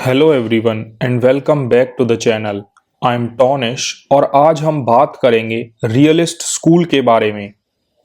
Hello everyone and welcome back to the channel. I am Tonish और आज हम बात करेंगे रियलिस्ट स्कूल के बारे में,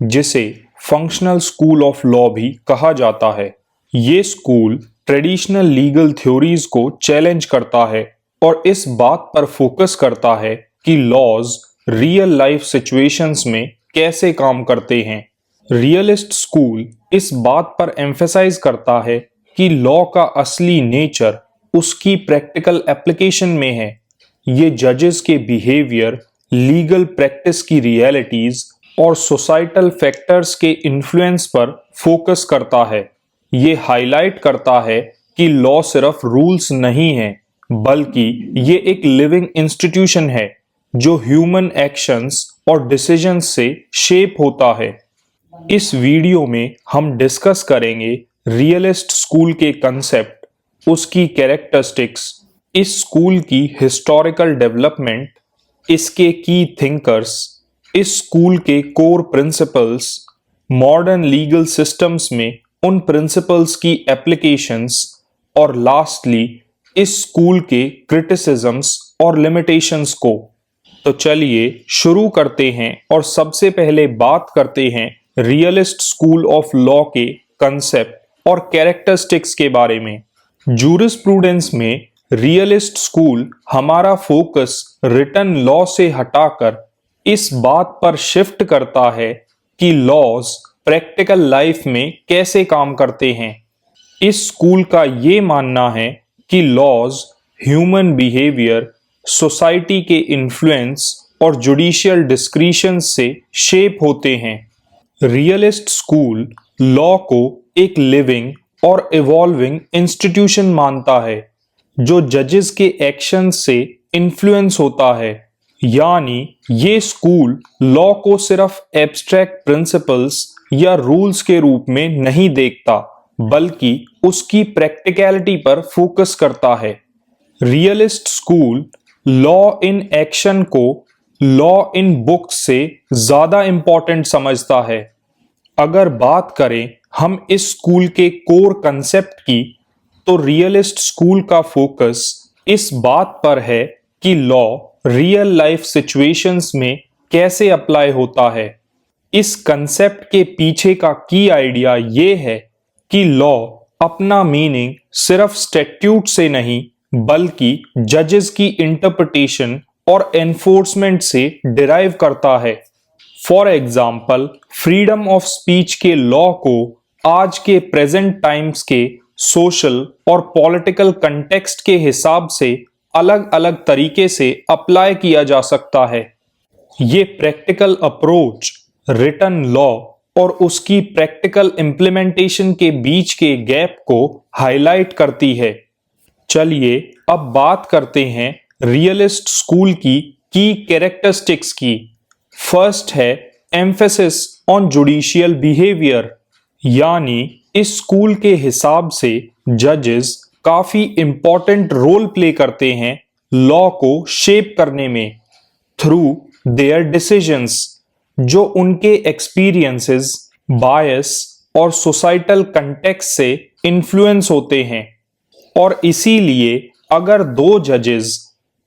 जिसे फंक्शनल स्कूल ऑफ लॉ भी कहा जाता है। ये स्कूल ट्रेडिशनल लीगल थ्योरीज को चैलेंज करता है और इस बात पर फोकस करता है कि लॉज रियल लाइफ सिचुएशंस में कैसे काम करते हैं। रियलिस्ट स्कूल इस बात पर एम्फेसाइज करता है कि लॉ का असली नेचर उसकी प्रैक्टिकल एप्लीकेशन में है। ये जजेस के बिहेवियर, लीगल प्रैक्टिस की रियलिटीज और सोसाइटल फैक्टर्स के इन्फ्लुएंस पर फोकस करता है। ये हाईलाइट करता है कि लॉ सिर्फ रूल्स नहीं है, बल्कि ये एक लिविंग इंस्टीट्यूशन है जो ह्यूमन एक्शंस और डिसीजंस से शेप होता है। इस वीडियो में हम डिस्कस करेंगे रियलिस्ट स्कूल के कंसेप्ट, उसकी कैरेक्टरिस्टिक्स, इस स्कूल की हिस्टोरिकल डेवलपमेंट, इसके की थिंकर्स, इस स्कूल के core principles, modern legal systems में उन प्रिंसिपल्स की एप्लीकेशंस और लास्टली इस स्कूल के क्रिटिसिज्म्स और लिमिटेशंस को। तो चलिए शुरू करते हैं और सबसे पहले बात करते हैं रियलिस्ट स्कूल ऑफ लॉ के कंसेप्ट और कैरेक्टरिस्टिक्स के बारे में। जूरिस्प्रूडेंस में रियलिस्ट स्कूल हमारा फोकस रिटन लॉ से हटाकर इस बात पर शिफ्ट करता है कि लॉज प्रैक्टिकल लाइफ में कैसे काम करते हैं। इस स्कूल का ये मानना है कि लॉज ह्यूमन बिहेवियर, सोसाइटी के इन्फ्लुएंस और जुडिशियल डिस्क्रिशन से शेप होते हैं। रियलिस्ट स्कूल लॉ को एक लिविंग और इवॉल्विंग इंस्टीट्यूशन मानता है जो जजेस के एक्शन से इन्फ्लुएंस होता है। यानी ये स्कूल लॉ को सिर्फ एब्स्ट्रैक्ट प्रिंसिपल्स या रूल्स के रूप में नहीं देखता, बल्कि उसकी प्रैक्टिकलिटी पर फोकस करता है। Realist school law in action को लॉ इन बुक से ज्यादा इंपॉर्टेंट समझता है। अगर बात करें हम इस स्कूल के कोर कंसेप्ट की, तो रियलिस्ट स्कूल का फोकस इस बात पर है कि लॉ रियल लाइफ सिचुएशंस में कैसे अप्लाई होता है। इस कंसेप्ट के पीछे का की आइडिया ये है कि लॉ अपना मीनिंग सिर्फ स्टैट्यूट से नहीं, बल्कि जजेस की इंटरप्रिटेशन और एनफोर्समेंट से डिराइव करता है। For example, freedom of speech के लॉ को आज के प्रेजेंट टाइम्स के सोशल और पॉलिटिकल कंटेक्स्ट के हिसाब से अलग अलग तरीके से अप्लाई किया जा सकता है। ये प्रैक्टिकल अप्रोच रिटन लॉ और उसकी प्रैक्टिकल इम्प्लीमेंटेशन के बीच के गैप को हाईलाइट करती है। चलिए अब बात करते हैं रियलिस्ट स्कूल की कैरेक्टरिस्टिक्स की। फर्स्ट है एम्फेसिस ऑन जुडिशियल बिहेवियर, यानी इस स्कूल के हिसाब से जजेस काफी इंपॉर्टेंट रोल प्ले करते हैं लॉ को शेप करने में थ्रू देयर डिसीजंस, जो उनके एक्सपीरियंसेस, बायस और सोसाइटल कंटेक्स्ट से इन्फ्लुएंस होते हैं। और इसीलिए अगर दो जजेस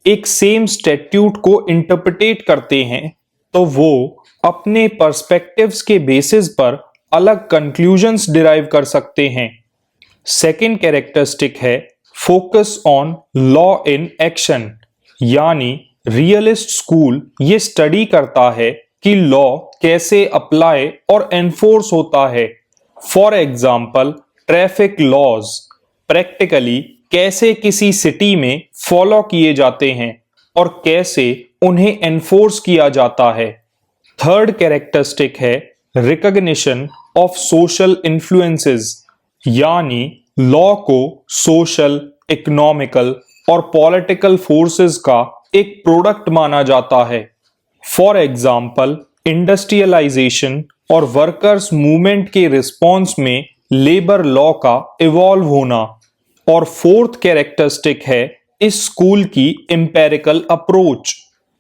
एक सेम स्टैट्यूट को इंटरप्रिटेट करते हैं, तो वो अपने पर्सपेक्टिव्स के बेसिस पर अलग कंक्लूजन्स डिराइव कर सकते हैं। सेकेंड कैरेक्टरिस्टिक है focus on law in action, यानी रियलिस्ट स्कूल ये स्टडी करता है कि लॉ कैसे अप्लाई और एनफोर्स होता है। For example, traffic laws practically कैसे किसी सिटी में फॉलो किए जाते हैं और कैसे उन्हें एनफोर्स किया जाता है। थर्ड कैरेक्टरिस्टिक है रिकॉग्निशन ऑफ सोशल इन्फ्लुएंसेस, यानी लॉ को सोशल, इकोनॉमिकल और पॉलिटिकल फोर्सेस का एक प्रोडक्ट माना जाता है। फॉर एग्जाम्पल, इंडस्ट्रियलाइजेशन और वर्कर्स मूवमेंट के रिस्पॉन्स में लेबर लॉ का इवॉल्व होना। और फोर्थ कैरेक्टरिस्टिक है इस स्कूल की एम्पिरिकल अप्रोच,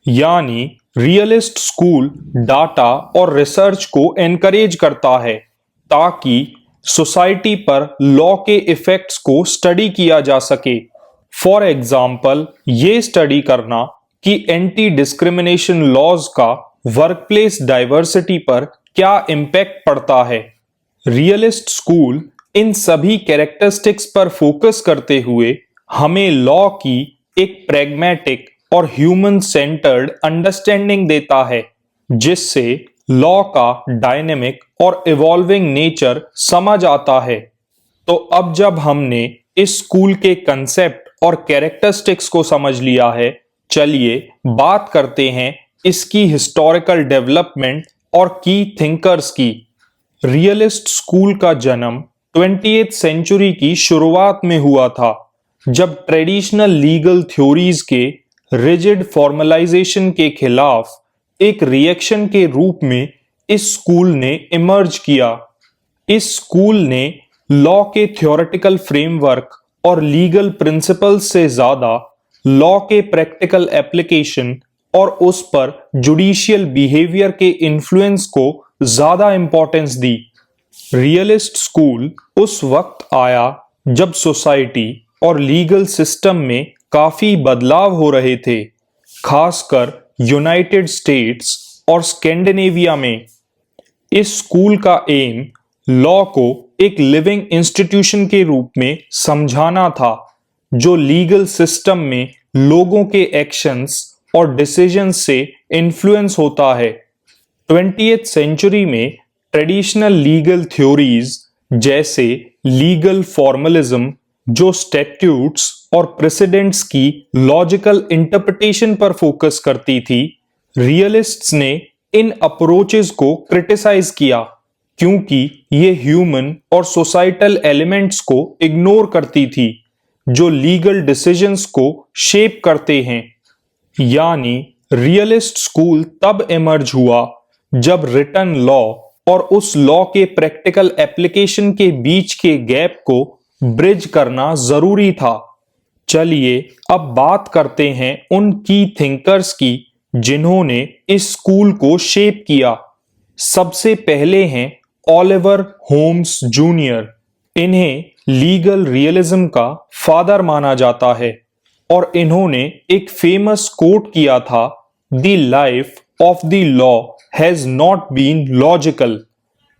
यानी रियलिस्ट स्कूल डाटा और रिसर्च को एनकरेज करता है ताकि सोसाइटी पर लॉ के इफेक्ट्स को स्टडी किया जा सके। फॉर एग्जाम्पल ये स्टडी करना कि एंटी डिस्क्रिमिनेशन लॉज का वर्कप्लेस डाइवर्सिटी पर क्या इम्पैक्ट पड़ता है। रियलिस्ट स्कूल इन सभी कैरेक्टरिस्टिक्स पर फोकस करते हुए हमें लॉ की एक प्रैग्मेटिक और ह्यूमन सेंटर्ड अंडरस्टैंडिंग देता है, जिससे लॉ का डायनेमिक और इवॉल्विंग नेचर समझ आता है। तो अब जब हमने इस स्कूल के कंसेप्ट और कैरेक्टरिस्टिक्स को समझ लिया है, चलिए बात करते हैं इसकी हिस्टोरिकल डेवलपमेंट और की थिंकर्स की। रियलिस्ट स्कूल का जन्म 20th सेंचुरी की शुरुआत में हुआ था, जब ट्रेडिशनल लीगल थ्योरीज के रिजिड फॉर्मलाइजेशन के खिलाफ एक रिएक्शन के रूप में इस स्कूल ने इमर्ज किया। इस स्कूल ने लॉ के थ्योरेटिकल फ्रेमवर्क और लीगल प्रिंसिपल्स से ज्यादा लॉ के प्रैक्टिकल एप्लीकेशन और उस पर जुडिशियल बिहेवियर के इन्फ्लुएंस को ज्यादा इंपॉर्टेंस दी। रियलिस्ट स्कूल उस वक्त आया जब सोसाइटी और लीगल सिस्टम में काफी बदलाव हो रहे थे, खासकर यूनाइटेड स्टेट्स और स्कैंडिनेविया में। इस स्कूल का एम लॉ को एक लिविंग इंस्टीट्यूशन के रूप में समझाना था, जो लीगल सिस्टम में लोगों के एक्शंस और डिसीजंस से इन्फ्लुएंस होता है। 20th सेंचुरी में ट्रेडिशनल लीगल थ्योरीज जैसे लीगल फॉर्मलिज्म, जो स्टैट्यूट्स और प्रेसिडेंट्स की लॉजिकल इंटरप्रिटेशन पर फोकस करती थी, रियलिस्ट्स ने इन अप्रोचेस को क्रिटिसाइज किया, क्योंकि ये ह्यूमन और सोसाइटल एलिमेंट्स को इग्नोर करती थी, जो लीगल डिसीजंस को शेप करते हैं। यानी रियलिस्ट स्कूल तब इमर्ज हुआ जब रिटन लॉ और उस लॉ के प्रैक्टिकल एप्लीकेशन के बीच के गैप को ब्रिज करना जरूरी था। चलिए अब बात करते हैं उन की थिंकर्स की जिन्होंने इस स्कूल को शेप किया। सबसे पहले हैं ओलिवर होम्स जूनियर। इन्हें लीगल रियलिज्म का फादर माना जाता है और इन्होंने एक फेमस कोट किया था, the life of the law has not been logical,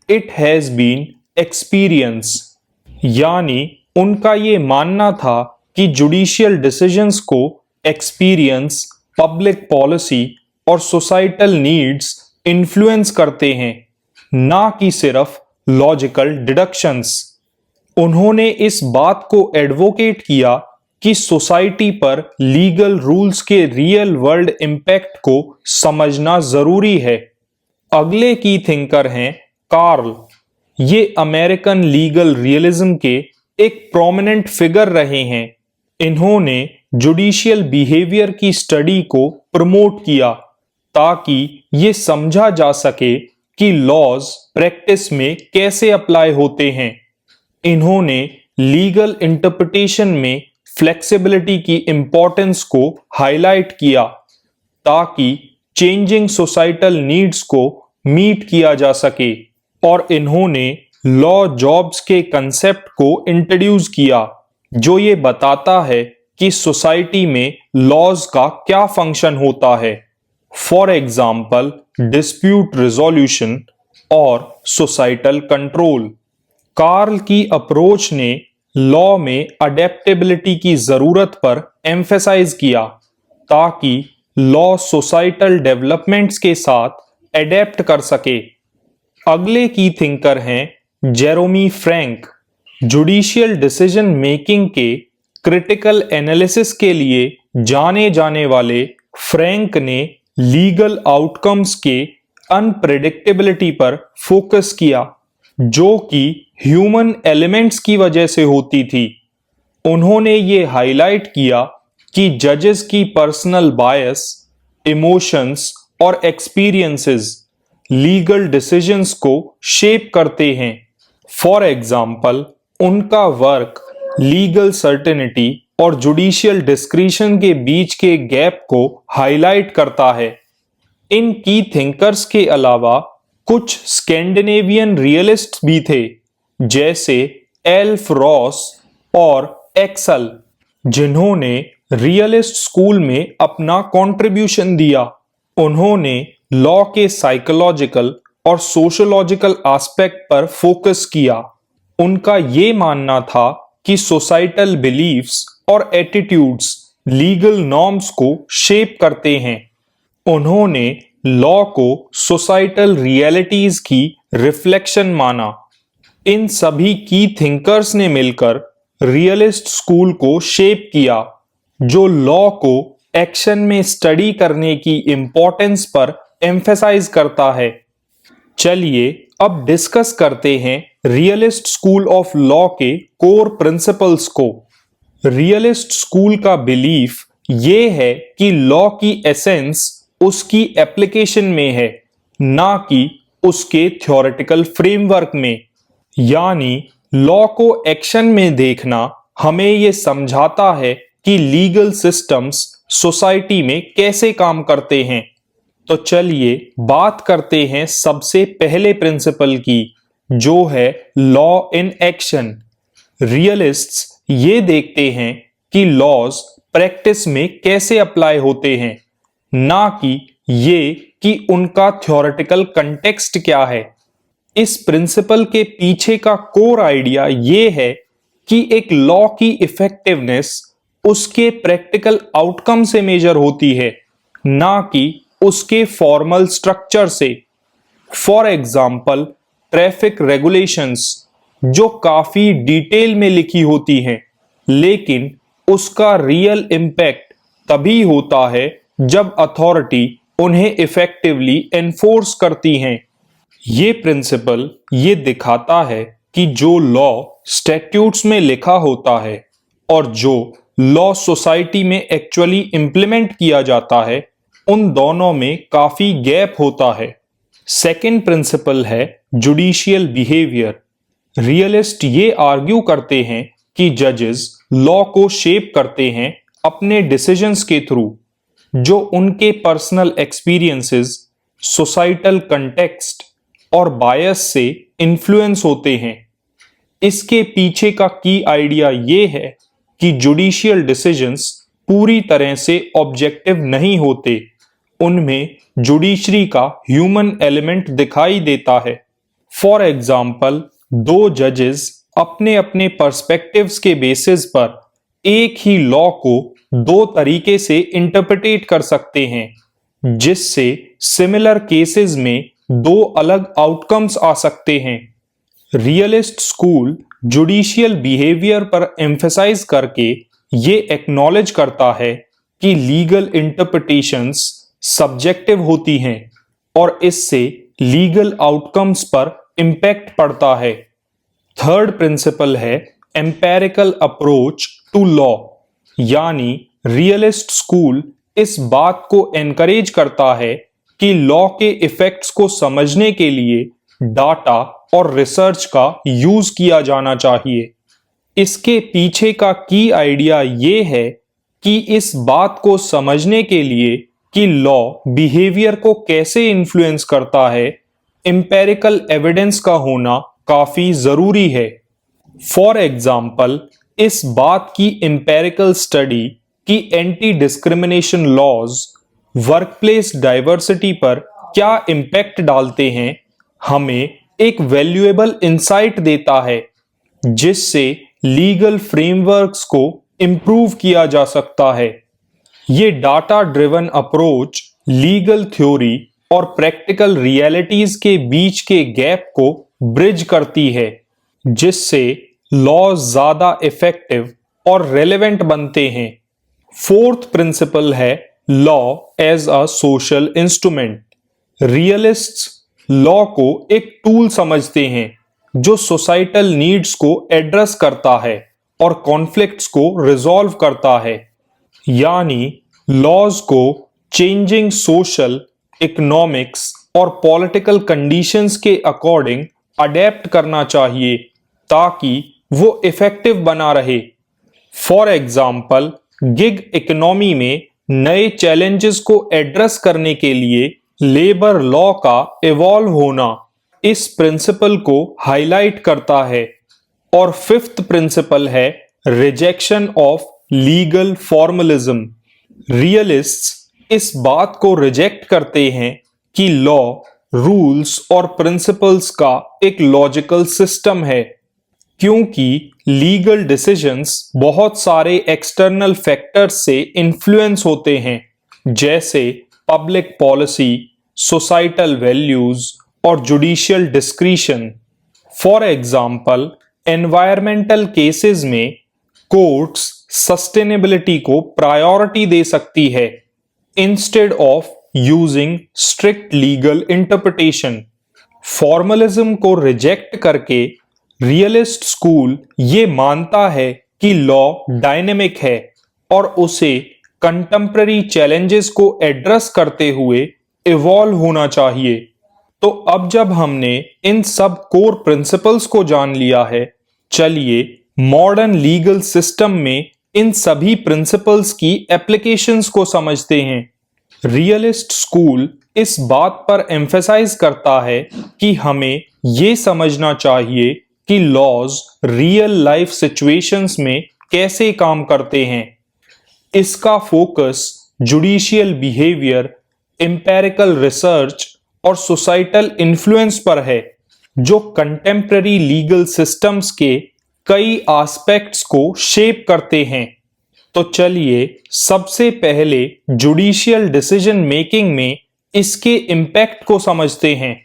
it has been experience. यानी उनका ये मानना था कि जुडिशियल डिसीजंस को एक्सपीरियंस, पब्लिक पॉलिसी और सोसाइटल नीड्स इन्फ्लुएंस करते हैं, ना कि सिर्फ लॉजिकल डिडक्शंस। उन्होंने इस बात को एडवोकेट किया कि सोसाइटी पर लीगल रूल्स के रियल वर्ल्ड इंपैक्ट को समझना जरूरी है। अगले की थिंकर हैं कार्ल। ये अमेरिकन लीगल रियलिज्म के एक प्रोमिनेंट फिगर रहे हैं। इन्होंने जुडिशियल बिहेवियर की स्टडी को प्रमोट किया ताकि ये समझा जा सके कि लॉज प्रैक्टिस में कैसे अप्लाई होते हैं। इन्होंने लीगल इंटरप्रिटेशन में फ्लेक्सिबिलिटी की इंपॉर्टेंस को हाईलाइट किया ताकि चेंजिंग सोसाइटल नीड्स को मीट किया जा सके, और इन्होंने लॉ जॉब्स के कंसेप्ट को इंट्रोड्यूस किया, जो ये बताता है कि सोसाइटी में लॉज का क्या फंक्शन होता है। फॉर एग्जाम्पल डिस्प्यूट रिजोल्यूशन और सोसाइटल कंट्रोल। कार्ल की अप्रोच ने लॉ में अडेप्टेबिलिटी की जरूरत पर एम्फेसाइज किया ताकि लॉ सोसाइटल डेवलपमेंट्स के साथ एडेप्ट कर सके। अगले की थिंकर हैं जेरोमी फ्रैंक। जुडिशियल डिसीजन मेकिंग के क्रिटिकल एनालिसिस के लिए जाने जाने वाले फ्रैंक ने लीगल आउटकम्स के अनप्रेडिक्टेबिलिटी पर फोकस किया, जो कि ह्यूमन एलिमेंट्स की वजह से होती थी। उन्होंने ये हाईलाइट किया कि जजेस की पर्सनल बायस, इमोशंस और एक्सपीरियंसेस लीगल डिसीजंस को शेप करते हैं। फॉर एग्जाम्पल उनका वर्क लीगल सर्टेनिटी और जुडिशियल डिस्क्रिशन के बीच के गैप को हाईलाइट करता है। इन की थिंकर्स के अलावा कुछ स्कैंडिनेवियन रियलिस्ट भी थे, जैसे एल्फ रॉस और एक्सल। जिन्होंने रियलिस्ट स्कूल में अपना कंट्रीब्यूशन दिया। उन्होंने लॉ के साइकोलॉजिकल और सोशोलॉजिकल एस्पेक्ट पर फोकस किया। उनका ये मानना था कि सोसाइटल बिलीफ्स और एटीट्यूड्स लीगल नॉर्म्स को शेप करते हैं। उन्होंने लॉ को सोसाइटल रियलिटीज की रिफ्लेक्शन माना। इन सभी की थिंकर्स ने मिलकर रियलिस्ट स्कूल को शेप किया, जो लॉ को एक्शन में स्टडी करने की इंपॉर्टेंस पर एम्फेसाइज करता है। चलिए अब डिस्कस करते हैं रियलिस्ट स्कूल ऑफ लॉ के कोर प्रिंसिपल्स को। रियलिस्ट स्कूल का बिलीफ ये है कि लॉ की एसेंस उसकी एप्लीकेशन में है, ना कि उसके थ्योरेटिकल फ्रेमवर्क में। यानी लॉ को एक्शन में देखना हमें ये समझाता है कि लीगल सिस्टम्स सोसाइटी में कैसे काम करते हैं। तो चलिए बात करते हैं सबसे पहले प्रिंसिपल की, जो है लॉ इन एक्शन। रियलिस्ट्स ये देखते हैं कि लॉज प्रैक्टिस में कैसे अप्लाई होते हैं, ना कि ये कि उनका थ्योरेटिकल कंटेक्स्ट क्या है। इस प्रिंसिपल के पीछे का कोर आइडिया ये है कि एक लॉ की इफेक्टिवनेस उसके प्रैक्टिकल आउटकम से मेजर होती है, ना कि उसके फॉर्मल स्ट्रक्चर से। फॉर एग्जाम्पल ट्रैफिक रेगुलेशंस जो काफी डिटेल में लिखी होती हैं, लेकिन उसका रियल इम्पैक्ट तभी होता है जब अथॉरिटी उन्हें इफेक्टिवली एनफोर्स करती हैं। ये प्रिंसिपल ये दिखाता है कि जो लॉ स्टैट्यूट्स में लिखा होता है और जो लॉ सोसाइटी में एक्चुअली इंप्लीमेंट किया जाता है, उन दोनों में काफी गैप होता है। सेकंड प्रिंसिपल है जुडिशियल बिहेवियर। रियलिस्ट ये आर्ग्यू करते हैं कि जजेस लॉ को शेप करते हैं अपने डिसीजंस के थ्रू, जो उनके पर्सनल एक्सपीरियंसेस, सोसाइटल कंटेक्स्ट और बायस से इन्फ्लुएंस होते हैं। इसके पीछे का की आइडिया ये है कि जुडिशियल डिसीजंस पूरी तरह से ऑब्जेक्टिव नहीं होते, उनमें जुडिशरी का ह्यूमन एलिमेंट दिखाई देता है। फॉर एग्जाम्पल दो जजेस अपने अपने पर्सपेक्टिव्स के बेसिस पर एक ही लॉ को दो तरीके से इंटरप्रिटेट कर सकते हैं, जिससे सिमिलर केसेस में दो अलग आउटकम्स आ सकते हैं। रियलिस्ट स्कूल जुडिशियल बिहेवियर पर एम्फेसाइज करके ये एक्नॉलेज करता है कि लीगल इंटरप्रिटेशंस सब्जेक्टिव होती हैं और इससे लीगल आउटकम्स पर इंपैक्ट पड़ता है। थर्ड प्रिंसिपल है एम्पेरिकल अप्रोच टू लॉ। यानी रियलिस्ट स्कूल इस बात को एनकरेज करता है कि लॉ के इफेक्ट्स को समझने के लिए डाटा और रिसर्च का यूज किया जाना चाहिए। इसके पीछे का की आइडिया ये है कि इस बात को समझने के लिए कि लॉ बिहेवियर को कैसे इन्फ्लुएंस करता है, एम्पेरिकल एविडेंस का होना काफी जरूरी है। फॉर एग्जाम्पल इस बात की एम्पेरिकल स्टडी कि anti discrimination laws workplace diversity पर क्या इम्पैक्ट डालते हैं, हमें एक वैल्यूएबल इंसाइट देता है, जिससे लीगल फ्रेमवर्क्स को इंप्रूव किया जा सकता है। ये data driven approach legal theory और प्रैक्टिकल रियलिटीज के बीच के गैप को ब्रिज करती है, जिससे लॉ ज्यादा इफेक्टिव और रेलेवेंट बनते हैं। फोर्थ प्रिंसिपल है law as a social instrument. Realists law को एक टूल समझते हैं जो सोसाइटल नीड्स को एड्रेस करता है और कॉन्फ्लिक्ट्स को रिजॉल्व करता है। यानी लॉज को चेंजिंग सोशल, इकोनॉमिक्स और पॉलिटिकल कंडीशंस के अकॉर्डिंग अडेप्ट करना चाहिए ताकि वो इफेक्टिव बना रहे। फॉर एग्जाम्पल गिग इकोनॉमी में नए चैलेंजेस को एड्रेस करने के लिए लेबर लॉ का इवॉल्व होना इस प्रिंसिपल को हाईलाइट करता है। और फिफ्थ प्रिंसिपल है रिजेक्शन ऑफ लीगल फॉर्मलिज्म। रियलिस्ट्स इस बात को रिजेक्ट करते हैं कि लॉ, रूल्स और प्रिंसिपल्स का एक लॉजिकल सिस्टम है, क्योंकि लीगल डिसीजंस बहुत सारे एक्सटर्नल फैक्टर्स से इन्फ्लुएंस होते हैं, जैसे पब्लिक पॉलिसी, सोसाइटल वैल्यूज और judicial discretion. For example, environmental cases में कोर्ट्स सस्टेनेबिलिटी को प्रायोरिटी दे सकती है instead of using strict legal interpretation. Formalism को रिजेक्ट करके रियलिस्ट स्कूल ये मानता है कि लॉ डायनेमिक है और उसे कंटेम्पररी चैलेंजेस को एड्रेस करते हुए इवॉल्व होना चाहिए। तो अब जब हमने इन सब कोर प्रिंसिपल्स को जान लिया है, चलिए मॉडर्न लीगल सिस्टम में इन सभी प्रिंसिपल्स की एप्लीकेशंस को समझते हैं। रियलिस्ट स्कूल इस बात पर एम्फेसाइज करता है कि हमें ये समझना चाहिए कि लॉज रियल लाइफ सिचुएशंस में कैसे काम करते हैं। इसका focus judicial behaviour, empirical research और सोसाइटल इन्फ्लुएंस पर है, जो कंटेम्पररी लीगल सिस्टम्स के कई एस्पेक्ट्स को शेप करते हैं। तो चलिए सबसे पहले जुडिशियल डिसीजन मेकिंग में इसके इम्पैक्ट को समझते हैं।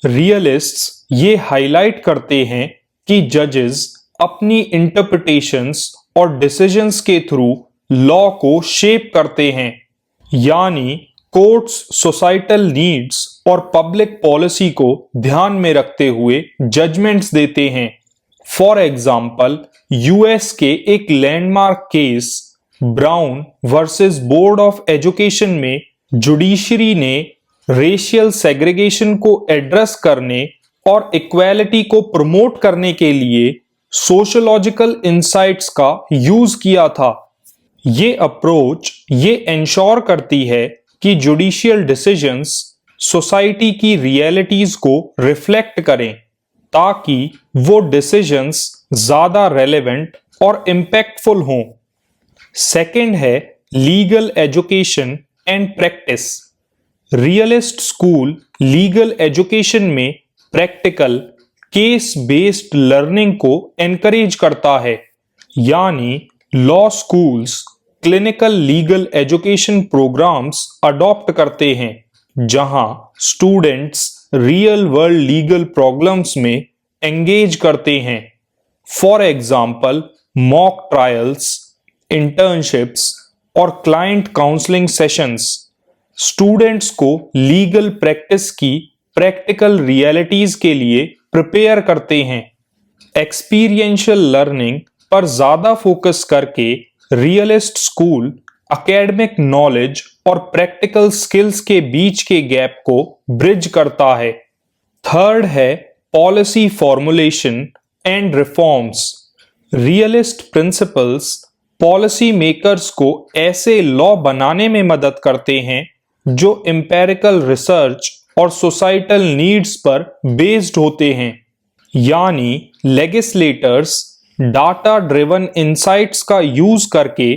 रियलिस्ट्स ये हाईलाइट करते हैं कि जजेस अपनी इंटरप्रिटेशंस और डिसीजंस के थ्रू लॉ को शेप करते हैं, यानी कोर्ट्स सोसाइटल नीड्स और पब्लिक पॉलिसी को ध्यान में रखते हुए जजमेंट्स देते हैं। फॉर एग्जाम्पल, यूएस के एक landmark case brown versus board of education में जुडिशरी ने रेशियल सेग्रीगेशन को एड्रेस करने और इक्वालिटी को प्रमोट करने के लिए सोशियोलॉजिकल इंसाइट्स का यूज किया था। ये अप्रोच ये इंश्योर करती है कि जुडिशियल डिसीजंस सोसाइटी की रियलिटीज को रिफ्लेक्ट करें, ताकि वो डिसीजंस ज्यादा रेलेवेंट और इम्पैक्टफुल हों। सेकंड है legal education and practice. Realist school legal education में प्रैक्टिकल केस बेस्ड लर्निंग को एनकरेज करता है, यानी law schools clinical legal education programmes adopt करते हैं, जहां students real world legal problems में एंगेज करते हैं। For example, mock trials, internships और क्लाइंट काउंसलिंग सेशंस स्टूडेंट्स को लीगल प्रैक्टिस की प्रैक्टिकल रियलिटीज के लिए प्रिपेयर करते हैं। एक्सपीरियंशियल लर्निंग पर ज्यादा फोकस करके रियलिस्ट स्कूल एकेडमिक नॉलेज और प्रैक्टिकल स्किल्स के बीच के गैप को ब्रिज करता है। थर्ड है policy formulation and reforms. Realist principles policy makers को ऐसे लॉ बनाने में मदद करते हैं जो एम्पिरिकल रिसर्च और सोसाइटल नीड्स पर बेस्ड होते हैं, यानी लेजिस्लेटर्स डाटा ड्रिवन इंसाइट्स का यूज करके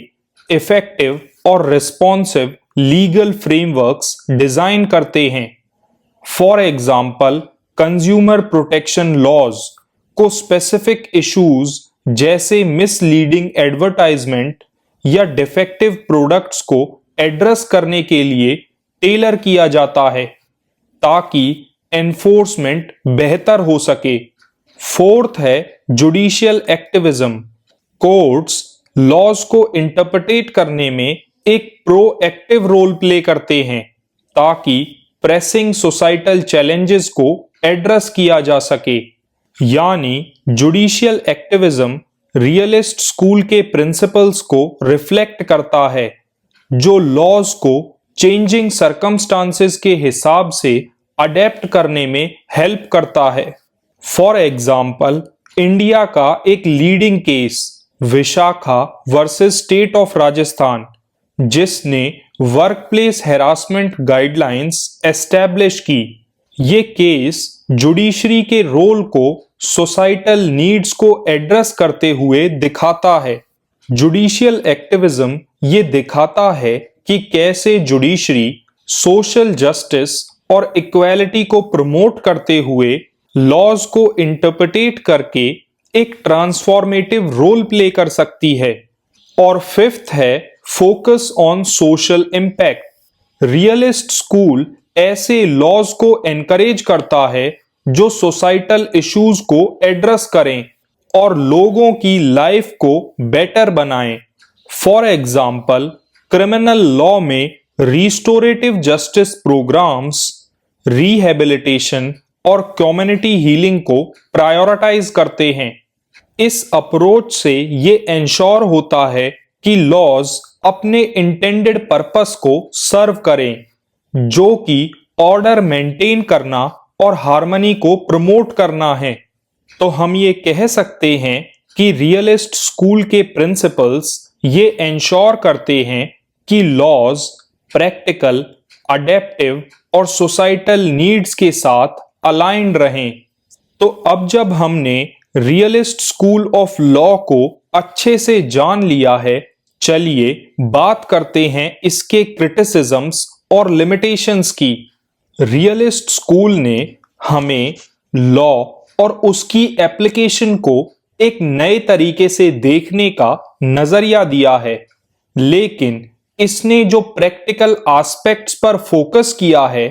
इफेक्टिव और रिस्पॉन्सिव लीगल फ्रेमवर्क्स डिजाइन करते हैं। For example, consumer protection laws को स्पेसिफिक इश्यूज जैसे मिसलीडिंग एडवर्टाइजमेंट या डिफेक्टिव प्रोडक्ट्स को एड्रेस करने के लिए टेलर किया जाता है, ताकि एनफोर्समेंट बेहतर हो सके। फोर्थ है जुडिशियल एक्टिविज्म। कोर्ट्स लॉज को इंटरप्रेट करने में एक प्रोएक्टिव रोल प्ले करते हैं, ताकि प्रेसिंग सोसाइटल चैलेंजेस को एड्रेस किया जा सके। यानी जुडिशियल एक्टिविज्म रियलिस्ट स्कूल के प्रिंसिपल्स को रिफ्लेक्ट करता है, जो लॉज को चेंजिंग सर्कमस्टांसेस के हिसाब से अडेप्ट करने में हेल्प करता है। फॉर एग्जाम्पल, इंडिया का एक leading case Vishakha versus state of Rajasthan, जिसने वर्कप्लेस हैरासमेंट गाइडलाइंस एस्टैब्लिश की। ये केस जुडिशरी के रोल को सोसाइटल नीड्स को एड्रेस करते हुए दिखाता है। जुडिशियल एक्टिविज्म ये दिखाता है कि कैसे जुडिशरी सोशल जस्टिस और इक्वालिटी को प्रमोट करते हुए लॉज को इंटरप्रेट करके एक ट्रांसफॉर्मेटिव रोल प्ले कर सकती है। और फिफ्थ है focus on social impact. Realist school ऐसे लॉज को एनकरेज करता है जो सोसाइटल इश्यूज को एड्रेस करें और लोगों की लाइफ को बेटर बनाएं। फॉर एग्जाम्पल, क्रिमिनल लॉ में रिस्टोरेटिव जस्टिस प्रोग्राम्स रिहेबिलिटेशन और कम्युनिटी हीलिंग को प्रायोरिटाइज करते हैं। इस अप्रोच से ये इंश्योर होता है कि लॉज अपने इंटेंडेड पर्पस को सर्व करें, जो कि ऑर्डर मेंटेन करना और हार्मनी को प्रमोट करना है। तो हम ये कह सकते हैं कि रियलिस्ट स्कूल के प्रिंसिपल्स ये इंश्योर करते हैं कि लॉज प्रैक्टिकल, अडेप्टिव और सोसाइटल नीड्स के साथ अलाइंड रहें। तो अब जब हमने रियलिस्ट स्कूल ऑफ लॉ को अच्छे से जान लिया है, चलिए बात करते हैं इसके क्रिटिसिज्म्स और लिमिटेशंस की। रियलिस्ट स्कूल ने हमें लॉ और उसकी एप्लीकेशन को एक नए तरीके से देखने का नजरिया दिया है, लेकिन इसने जो प्रैक्टिकल एस्पेक्ट्स पर फोकस किया है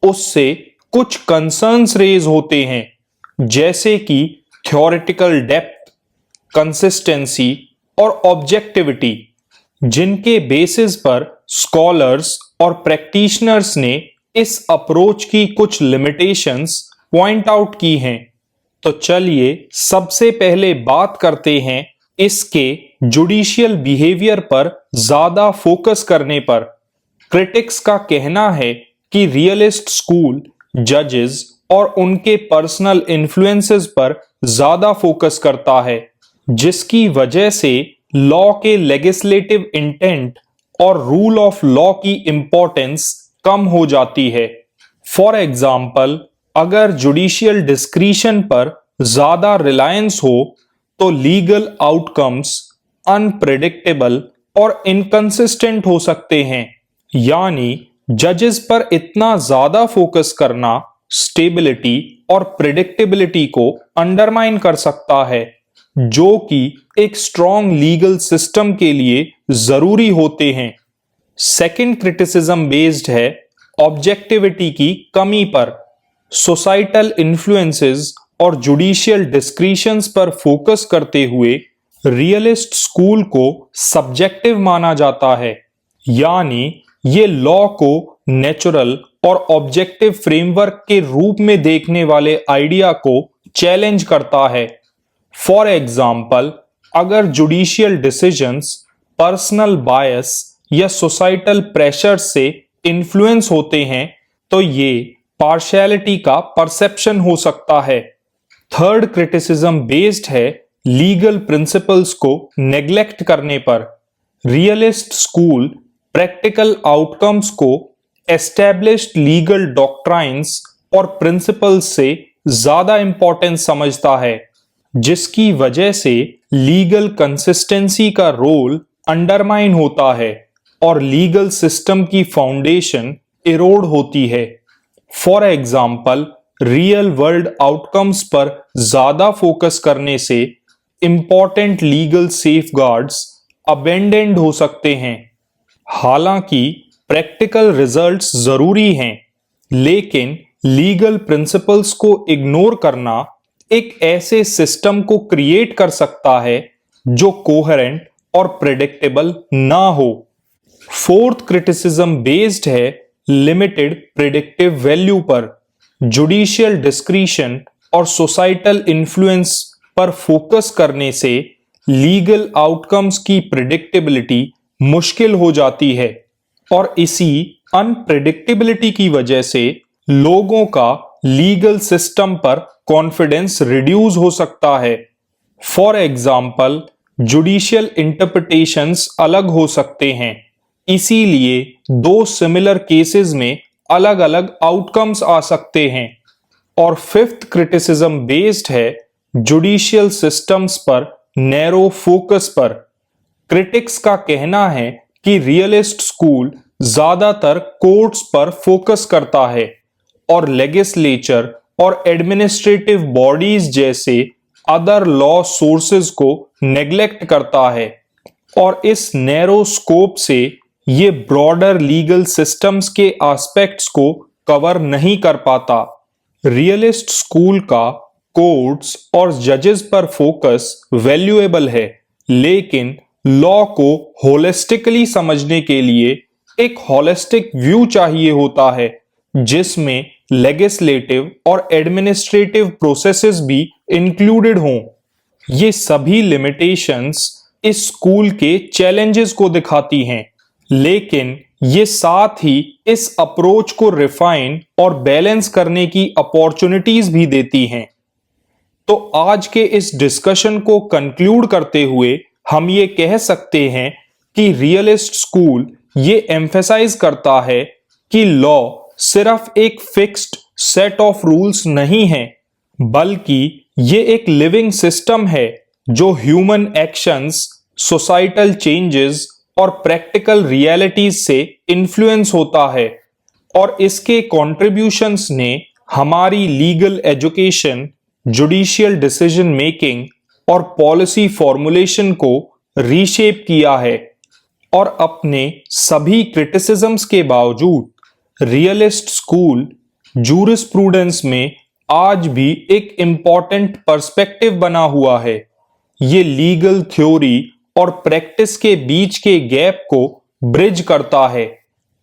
उससे कुछ कंसर्न्स रेज होते हैं, जैसे कि थ्योरेटिकल डेप्थ, कंसिस्टेंसी और ऑब्जेक्टिविटी, जिनके बेसिस पर स्कॉलर्स और प्रैक्टिशनर्स ने इस अप्रोच की कुछ लिमिटेशंस पॉइंट आउट की हैं। तो चलिए सबसे पहले बात करते हैं इसके जुडिशियल बिहेवियर पर ज्यादा फोकस करने पर। क्रिटिक्स का कहना है कि रियलिस्ट स्कूल जजेस और उनके पर्सनल इन्फ्लुएंसेस पर ज्यादा फोकस करता है, जिसकी वजह से लॉ के लेजिस्लेटिव इंटेंट और रूल ऑफ लॉ की इंपॉर्टेंस कम हो जाती है। फॉर एग्जाम्पल, अगर जुडिशियल डिस्क्रिशन पर ज्यादा रिलायंस हो तो लीगल आउटकम्स अनप्रेडिक्टेबल और इनकंसिस्टेंट हो सकते हैं। यानी जजेस पर इतना ज्यादा फोकस करना स्टेबिलिटी और प्रेडिक्टेबिलिटी को अंडरमाइन कर सकता है, जो कि एक स्ट्रॉन्ग लीगल सिस्टम के लिए जरूरी होते हैं। सेकंड क्रिटिसिज्म बेस्ड है ऑब्जेक्टिविटी की कमी पर। सोसाइटल इन्फ्लुएंसेस और जुडिशियल डिस्क्रिशंस पर फोकस करते हुए रियलिस्ट स्कूल को सब्जेक्टिव माना जाता है, यानी ये लॉ को नेचुरल और ऑब्जेक्टिव फ्रेमवर्क के रूप में देखने वाले आइडिया को चैलेंज करता है। फॉर एग्जाम्पल, अगर जुडिशियल डिसीजंस पर्सनल बायस या सोसाइटल प्रेशर से इन्फ्लुएंस होते हैं तो ये पार्शियलिटी का परसेप्शन हो सकता है। थर्ड क्रिटिसिज्म बेस्ड है लीगल प्रिंसिपल्स को नेग्लेक्ट करने पर। रियलिस्ट स्कूल प्रैक्टिकल आउटकम्स को एस्टैब्लिश्ड लीगल डॉक्ट्राइन्स और प्रिंसिपल्स से ज्यादा इंपॉर्टेंस समझता है, जिसकी वजह से लीगल कंसिस्टेंसी का रोल अंडरमाइन होता है और लीगल सिस्टम की फाउंडेशन इरोड होती है। For example, real world outcomes पर ज्यादा फोकस करने से इंपॉर्टेंट लीगल सेफगार्ड्स अबेंडेंड हो सकते हैं। हालांकि प्रैक्टिकल रिजल्ट्स जरूरी हैं, लेकिन लीगल प्रिंसिपल्स को इग्नोर करना एक ऐसे सिस्टम को क्रिएट कर सकता है जो कोहेरेंट और प्रेडिक्टेबल ना हो। फोर्थ क्रिटिसिज्म बेस्ड है लिमिटेड प्रेडिक्टिव वैल्यू पर। जुडिशियल डिस्क्रिशन और सोसाइटल इन्फ्लुएंस पर फोकस करने से लीगल आउटकम्स की प्रेडिक्टेबिलिटी मुश्किल हो जाती है और इसी अनप्रेडिक्टेबिलिटी की वजह से लोगों का लीगल सिस्टम पर कॉन्फिडेंस रिड्यूस हो सकता है। फॉर एग्जाम्पल, जुडिशियल इंटरप्रिटेशंस अलग हो सकते हैं, इसीलिए दो सिमिलर केसेस में अलग अलग आउटकम्स आ सकते हैं। और फिफ्थ क्रिटिसिज्म बेस्ड है जुडिशियल सिस्टम्स पर नैरो फोकस पर। क्रिटिक्स का कहना है कि रियलिस्ट स्कूल ज्यादातर कोर्ट्स पर फोकस करता है और लेजिस्लेचर और एडमिनिस्ट्रेटिव बॉडीज जैसे अदर लॉ सोर्सेज को नेग्लेक्ट करता है और इस नैरो स्कोप से ये ब्रॉडर लीगल सिस्टम्स के एस्पेक्ट्स को कवर नहीं कर पाता। रियलिस्ट स्कूल का कोर्ट्स और जजेस पर फोकस वैल्यूएबल है, लेकिन लॉ को होलिस्टिकली समझने के लिए एक होलिस्टिक व्यू चाहिए होता है जिसमें लेजिस्लेटिव और एडमिनिस्ट्रेटिव प्रोसेसेस भी इंक्लूडेड हों। ये सभी लिमिटेशंस इस स्कूल के चैलेंजेस को दिखाती हैं, लेकिन ये साथ ही इस अप्रोच को रिफाइन और बैलेंस करने की अपॉर्चुनिटीज भी देती हैं। तो आज के इस डिस्कशन को कंक्लूड करते हुए हम ये कह सकते हैं कि रियलिस्ट स्कूल ये एम्फेसाइज करता है कि लॉ सिर्फ एक फिक्स्ड सेट ऑफ रूल्स नहीं है, बल्कि ये एक लिविंग सिस्टम है जो ह्यूमन एक्शंस, सोसाइटल चेंजेस और प्रैक्टिकल रियलिटीज से इन्फ्लुएंस होता है और इसके कॉन्ट्रीब्यूशंस ने हमारी legal education, judicial decision making और पॉलिसी फॉर्मुलेशन को रीशेप किया है। और अपने सभी क्रिटिसिज्म्स के बावजूद रियलिस्ट स्कूल जूरिस्प्रूडेंस में आज भी एक इम्पॉर्टेंट पर्सपेक्टिव बना हुआ है। ये लीगल थ्योरी और प्रैक्टिस के बीच के गैप को ब्रिज करता है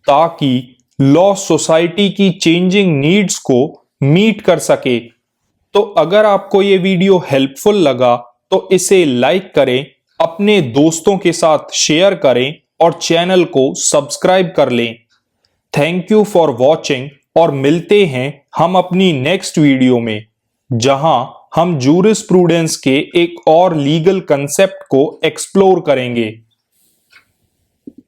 ताकि लॉ सोसाइटी की चेंजिंग नीड्स को मीट कर सके। तो अगर आपको ये वीडियो हेल्पफुल लगा तो इसे लाइक करें, अपने दोस्तों के साथ शेयर करें और चैनल को सब्सक्राइब कर लें। थैंक यू फॉर वॉचिंग और मिलते हैं हम अपनी नेक्स्ट वीडियो में, जहां हम जूरिस्प्रूडेंस के एक और लीगल कंसेप्ट को एक्सप्लोर करेंगे।